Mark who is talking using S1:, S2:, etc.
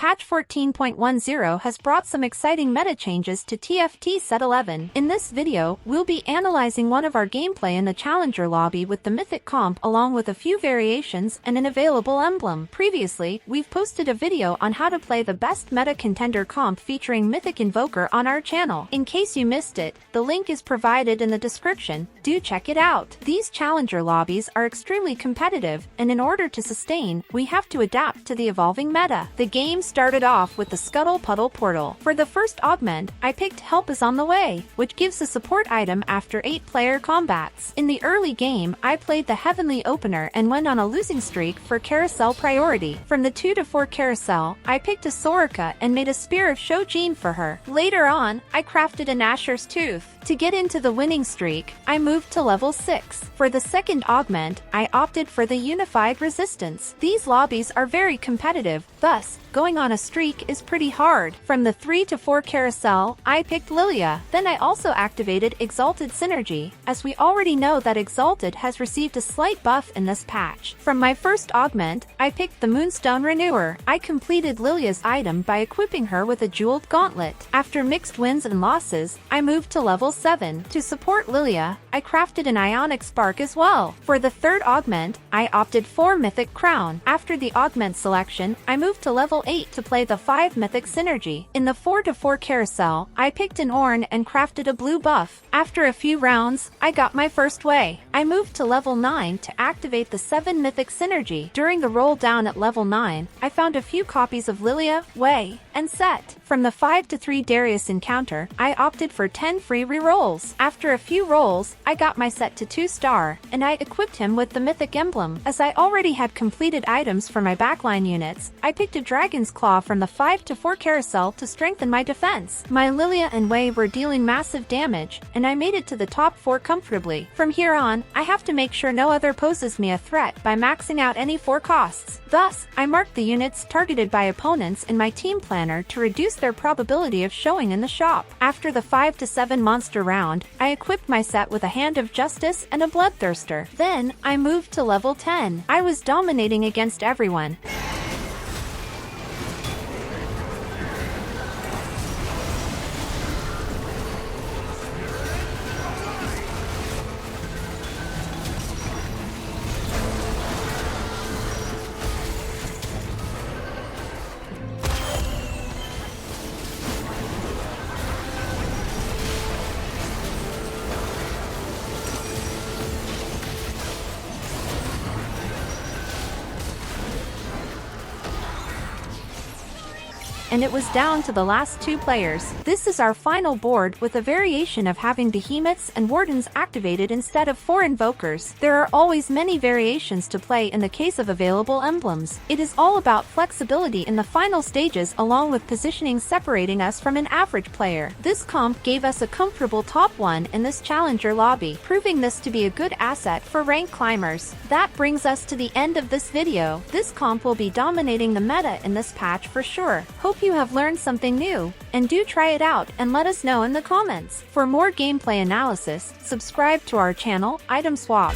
S1: patch 14.10 has brought some exciting meta changes to TFT Set 11. In this video, we'll be analyzing one of our gameplay in the Challenger lobby with the Mythic comp along with a few variations and an available emblem. Previously, we've posted a video on how to play the best meta Contender Comp featuring Mythic Invoker on our channel. In case you missed it, the link is provided in the description. Do check it out. These Challenger lobbies are extremely competitive, and in order to sustain, we have to adapt to the evolving meta. The game started off with the Scuttle Puddle Portal. For the first augment, I picked Help is on the Way, which gives a support item after 8-player combats. In the early game, I played the Heavenly Opener and went on a losing streak for carousel priority. From the 2 to 4 carousel, I picked a Sorica and made a Spear of Shojin for her. Later on, I crafted an Asher's Tooth. To get into the winning streak, I moved to level 6. For the second augment, I opted for the Unified Resistance. These lobbies are very competitive, thus, going on a streak is pretty hard. From the 3 to 4 carousel, I picked Lillia. Then I also activated Exalted Synergy, as we already know that Exalted has received a slight buff in this patch. From my first augment, I picked the Moonstone Renewer. I completed Lillia's item by equipping her with a jeweled gauntlet. After mixed wins and losses, I moved to level 7. To support Lillia, I crafted an Ionic Spark as well. For the third augment, I opted for Mythic Crown. After the augment selection, I moved to level 8 to play the 5 Mythic Synergy. In the 4 to 4 carousel, I picked an Ornn and crafted a blue buff. After a few rounds, I got my first way. I moved to level 9 to activate the 7 Mythic Synergy. During the roll down at level 9, I found a few copies of Lillia, Wei, and Set. From the 5 to 3 Darius encounter, I opted for 10 free rerolls. After a few rolls, I got my Set to 2-star, and I equipped him with the Mythic Emblem. As I already had completed items for my backline units, I picked a Dragon's Claw from the 5 to 4 carousel to strengthen my defense. My Lillia and Wei were dealing massive damage, and I made it to the top 4 comfortably. From here on, I have to make sure no other poses me a threat by maxing out any 4 costs. Thus, I marked the units targeted by opponents in my team planner to reduce their probability of showing in the shop. After the 5 to 7 monster round, I equipped my Set with a Hand of Justice and a Bloodthirster. Then, I moved to level 10. I was dominating against everyone. And it was down to the last 2 players. This is our final board with a variation of having behemoths and wardens activated instead of 4 invokers. There are always many variations to play in the case of available emblems. It is all about flexibility in the final stages along with positioning separating us from an average player. This comp gave us a comfortable top 1 in this Challenger lobby, proving this to be a good asset for rank climbers. That brings us to the end of this video. This comp will be dominating the meta in this patch for sure. Hope you have learned something new, and do try it out and let us know in the comments. For more gameplay analysis, subscribe to our channel, Item Swap.